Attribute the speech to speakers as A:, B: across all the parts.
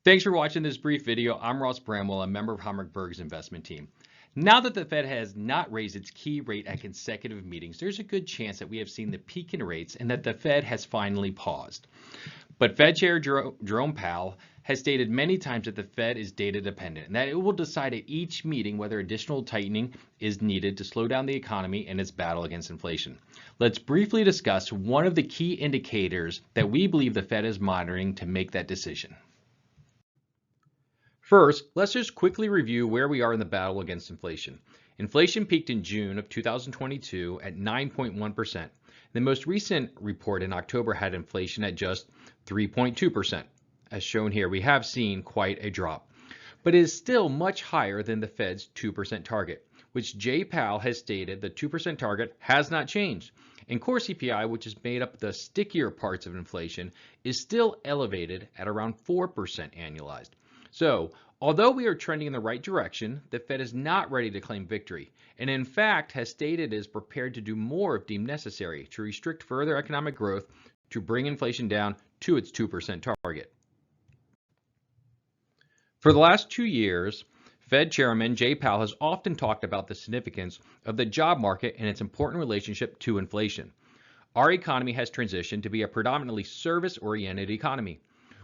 A: Thanks for watching this brief video. I'm Ross Bramwell, a member of Hammerberg's investment team. Now that the Fed has not raised its key rate at consecutive meetings, there's a good chance that we have seen the peak in rates and that the Fed has finally paused. But Fed Chair Jerome Powell has stated many times that the Fed is data dependent and that it will decide at each meeting whether additional tightening is needed to slow down the economy and its battle against inflation. Let's briefly discuss one of the key indicators that we believe the Fed is monitoring to make that decision. First, let's just quickly review where we are in the battle against inflation. Inflation peaked in June of 2022 at 9.1%. The most recent report in October had inflation at just 3.2%. As shown here, we have seen quite a drop, but it is still much higher than the Fed's 2% target, which Jay Powell has stated the 2% target has not changed. And core CPI, which is made up the stickier parts of inflation, is still elevated at around 4% annualized. So, although we are trending in the right direction, the Fed is not ready to claim victory, and in fact has stated it is prepared to do more if deemed necessary to restrict further economic growth to bring inflation down to its 2% target. For the last 2 years, Fed Chairman Jay Powell has often talked about the significance of the job market and its important relationship to inflation. Our economy has transitioned to be a predominantly service-oriented economy.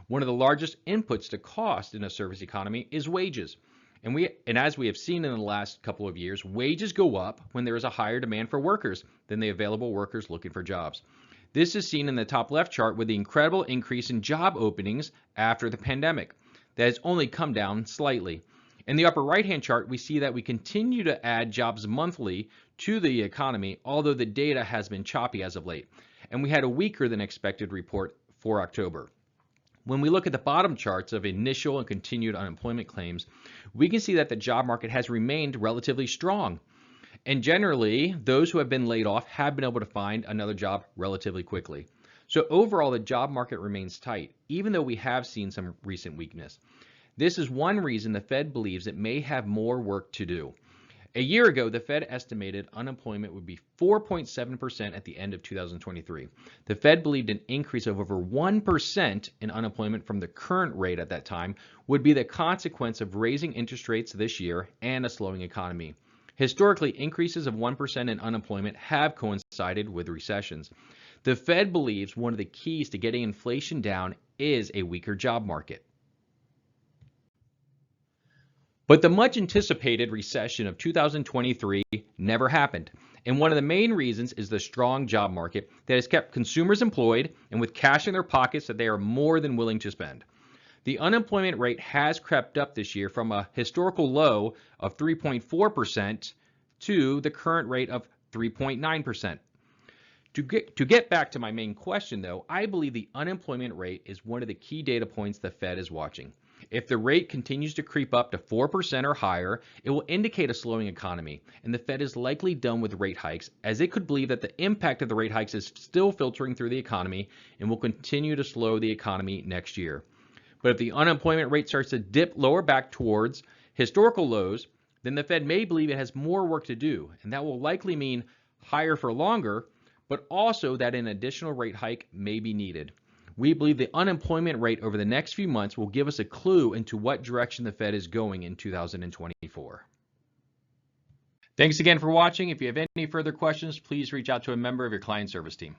A: One of the largest inputs to cost in a service economy is wages. And as we have seen in the last couple of years, wages go up when there is a higher demand for workers than the available workers looking for jobs. This is seen in the top left chart with the incredible increase in job openings after the pandemic that has only come down slightly. In the upper right-hand chart, we see that we continue to add jobs monthly to the economy, although the data has been choppy as of late. And we had a weaker than expected report for October. When we look at the bottom charts of initial and continued unemployment claims, we can see that the job market has remained relatively strong. And generally, those who have been laid off have been able to find another job relatively quickly. So overall, the job market remains tight, even though we have seen some recent weakness. This is one reason the Fed believes it may have more work to do. A year ago, the Fed estimated unemployment would be 4.7% at the end of 2023. The Fed believed an increase of over 1% in unemployment from the current rate at that time would be the consequence of raising interest rates this year and a slowing economy. Historically, increases of 1% in unemployment have coincided with recessions. The Fed believes one of the keys to getting inflation down is a weaker job market. But the much anticipated recession of 2023 never happened. And one of the main reasons is the strong job market that has kept consumers employed and with cash in their pockets that they are more than willing to spend. The unemployment rate has crept up this year from a historical low of 3.4% to the current rate of 3.9%. To get back to my main question, though, I believe the unemployment rate is one of the key data points the Fed is watching. If the rate continues to creep up to 4% or higher, it will indicate a slowing economy, and the Fed is likely done with rate hikes, as it could believe that the impact of the rate hikes is still filtering through the economy and will continue to slow the economy next year. But if the unemployment rate starts to dip lower back towards historical lows, then the Fed may believe it has more work to do, and that will likely mean higher for longer, but also that an additional rate hike may be needed. We believe the unemployment rate over the next few months will give us a clue into what direction the Fed is going in 2024. Thanks again for watching. If you have any further questions, please reach out to a member of your client service team.